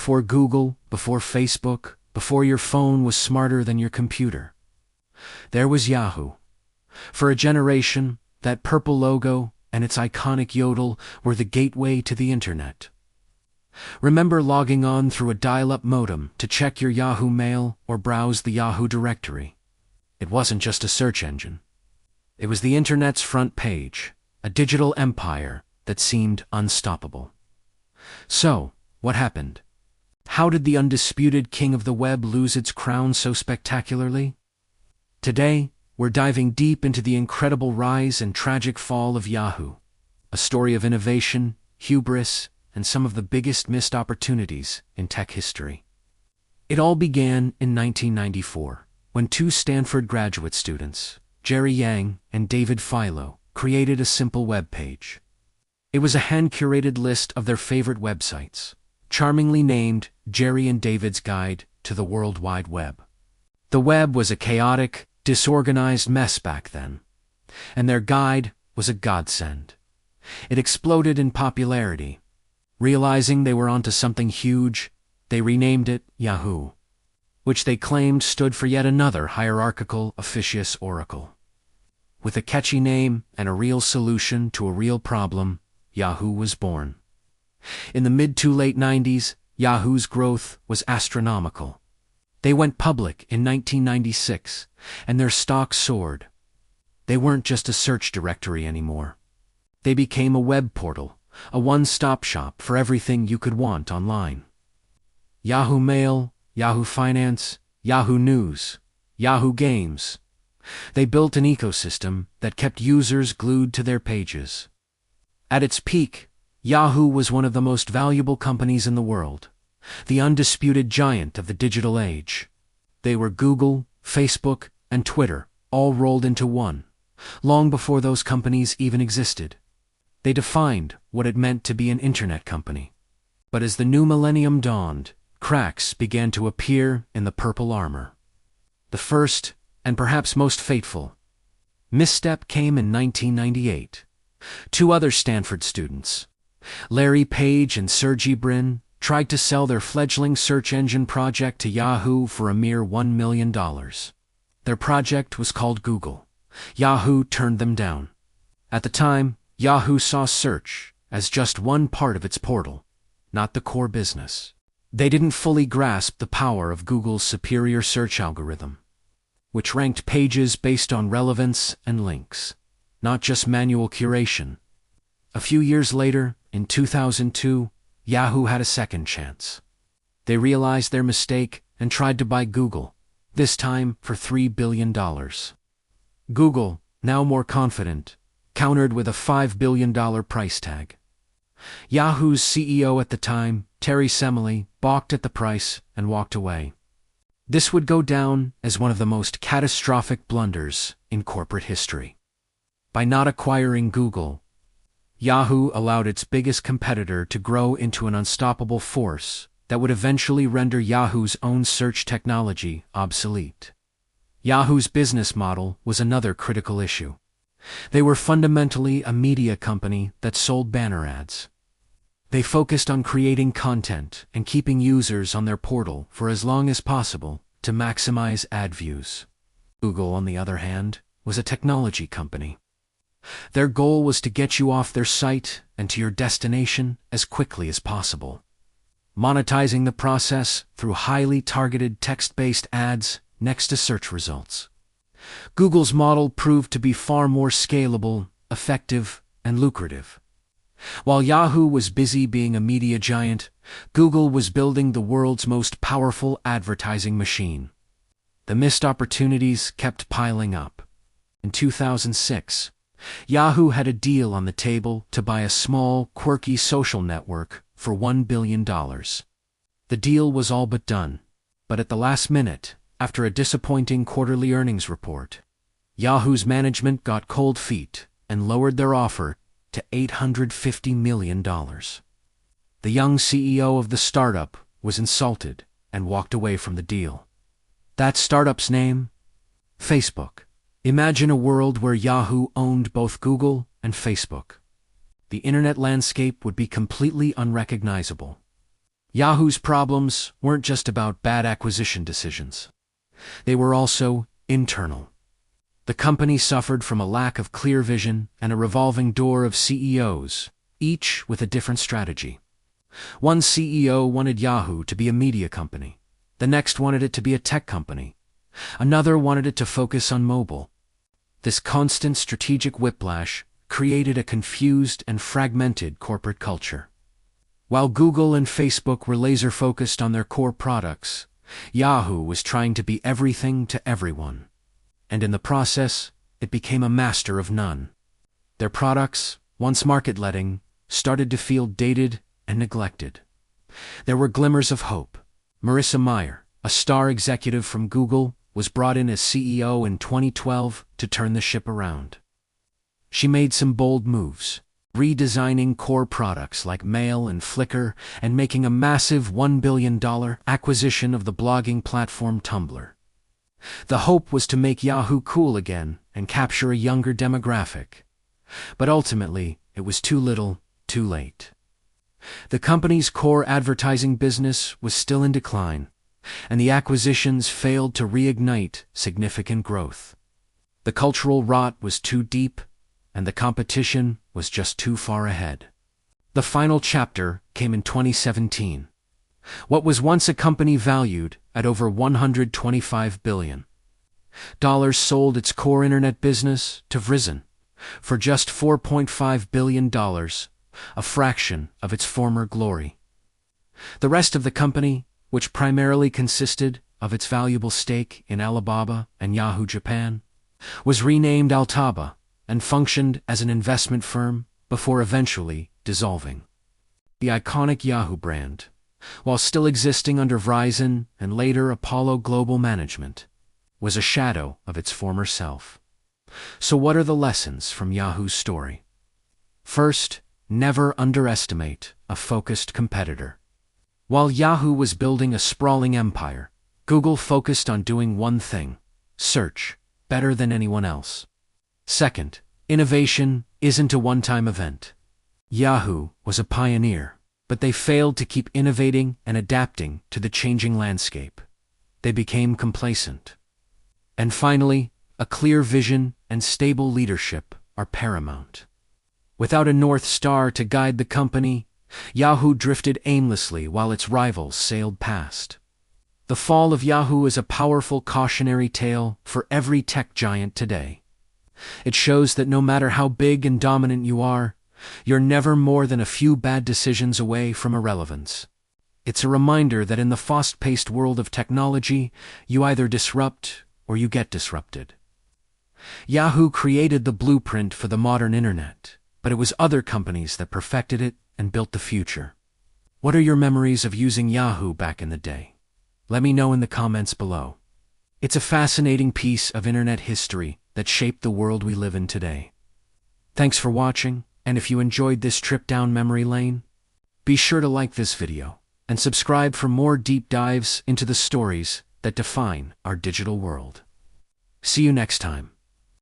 before Google, before Facebook, before your phone was smarter than your computer. There was Yahoo. For a generation, that purple logo and its iconic yodel were the gateway to the internet. Remember logging on through a dial-up modem to check your Yahoo mail or browse the Yahoo directory? It wasn't just a search engine. It was the internet's front page, a digital empire that seemed unstoppable. So, what happened? How did the undisputed king of the web lose its crown so spectacularly? Today, we're diving deep into the incredible rise and tragic fall of Yahoo, a story of innovation, hubris, and some of the biggest missed opportunities in tech history. It all began in 1994, when two Stanford graduate students, Jerry Yang and David Philo, created a simple web page. It was a hand-curated list of their favorite websites, charmingly named Jerry and David's Guide to the World Wide Web. The web was a chaotic, disorganized mess back then, and their guide was a godsend. It exploded in popularity. Realizing they were onto something huge, they renamed it Yahoo, which they claimed stood for yet another hierarchical, officious oracle. With a catchy name and a real solution to a real problem, Yahoo was born. In the mid to late 90s, Yahoo's growth was astronomical. They went public in 1996, and their stock soared. They weren't just a search directory anymore. They became a web portal, a one-stop shop for everything you could want online. Yahoo Mail, Yahoo Finance, Yahoo News, Yahoo Games. They built an ecosystem that kept users glued to their pages. At its peak, Yahoo was one of the most valuable companies in the world, the undisputed giant of the digital age. They were Google, Facebook, and Twitter, all rolled into one, long before those companies even existed. They defined what it meant to be an internet company. But as the new millennium dawned, cracks began to appear in the purple armor. The first, and perhaps most fateful, misstep came in 1998. Two other Stanford students, Larry Page and Sergey Brin, tried to sell their fledgling search engine project to Yahoo for a mere $1 million. Their project was called Google. Yahoo turned them down. At the time, Yahoo saw search as just one part of its portal, not the core business. They didn't fully grasp the power of Google's superior search algorithm, which ranked pages based on relevance and links, not just manual curation. A few years later, in 2002, Yahoo had a second chance. They realized their mistake and tried to buy Google, this time for $3 billion. Google, now more confident, countered with a $5 billion price tag. Yahoo's CEO at the time, Terry Semele, balked at the price and walked away. This would go down as one of the most catastrophic blunders in corporate history. By not acquiring Google, Yahoo allowed its biggest competitor to grow into an unstoppable force that would eventually render Yahoo's own search technology obsolete. Yahoo's business model was another critical issue. They were fundamentally a media company that sold banner ads. They focused on creating content and keeping users on their portal for as long as possible to maximize ad views. Google, on the other hand, was a technology company. Their goal was to get you off their site and to your destination as quickly as possible, monetizing the process through highly targeted text-based ads next to search results. Google's model proved to be far more scalable, effective, and lucrative. While Yahoo was busy being a media giant, Google was building the world's most powerful advertising machine. The missed opportunities kept piling up. In 2006, Yahoo had a deal on the table to buy a small, quirky social network for $1 billion. The deal was all but done, but at the last minute, after a disappointing quarterly earnings report, Yahoo's management got cold feet and lowered their offer to $850 million. The young CEO of the startup was insulted and walked away from the deal. That startup's name? Facebook. Imagine a world where Yahoo owned both Google and Facebook. The internet landscape would be completely unrecognizable. Yahoo's problems weren't just about bad acquisition decisions. They were also internal. The company suffered from a lack of clear vision and a revolving door of CEOs, each with a different strategy. One CEO wanted Yahoo to be a media company. The next wanted it to be a tech company. Another wanted it to focus on mobile. This constant strategic whiplash created a confused and fragmented corporate culture. While Google and Facebook were laser-focused on their core products, Yahoo was trying to be everything to everyone. And in the process, it became a master of none. Their products, once market-leading, started to feel dated and neglected. There were glimmers of hope. Marissa Mayer, a star executive from Google, was brought in as CEO in 2012 to turn the ship around. She made some bold moves, redesigning core products like Mail and Flickr and making a massive $1 billion acquisition of the blogging platform Tumblr. The hope was to make Yahoo cool again and capture a younger demographic. But ultimately, it was too little, too late. The company's core advertising business was still in decline, and the acquisitions failed to reignite significant growth. The cultural rot was too deep, and the competition was just too far ahead. The final chapter came in 2017. What was once a company valued at over $125 billion sold its core internet business to Verizon for just $4.5 billion, a fraction of its former glory. The rest of the company, which primarily consisted of its valuable stake in Alibaba and Yahoo Japan, was renamed Altaba and functioned as an investment firm before eventually dissolving. The iconic Yahoo brand, while still existing under Verizon and later Apollo Global Management, was a shadow of its former self. So what are the lessons from Yahoo's story? First, never underestimate a focused competitor. While Yahoo was building a sprawling empire, Google focused on doing one thing: search, better than anyone else. Second, innovation isn't a one-time event. Yahoo was a pioneer, but they failed to keep innovating and adapting to the changing landscape. They became complacent. And finally, a clear vision and stable leadership are paramount. Without a North Star to guide the company, Yahoo drifted aimlessly while its rivals sailed past. The fall of Yahoo is a powerful cautionary tale for every tech giant today. It shows that no matter how big and dominant you are, you're never more than a few bad decisions away from irrelevance. It's a reminder that in the fast-paced world of technology, you either disrupt or you get disrupted. Yahoo created the blueprint for the modern internet, but it was other companies that perfected it and built the future. What are your memories of using Yahoo back in the day? Let me know in the comments below. It's a fascinating piece of internet history that shaped the world we live in today. Thanks for watching, and if you enjoyed this trip down memory lane, be sure to like this video and subscribe for more deep dives into the stories that define our digital world. See you next time.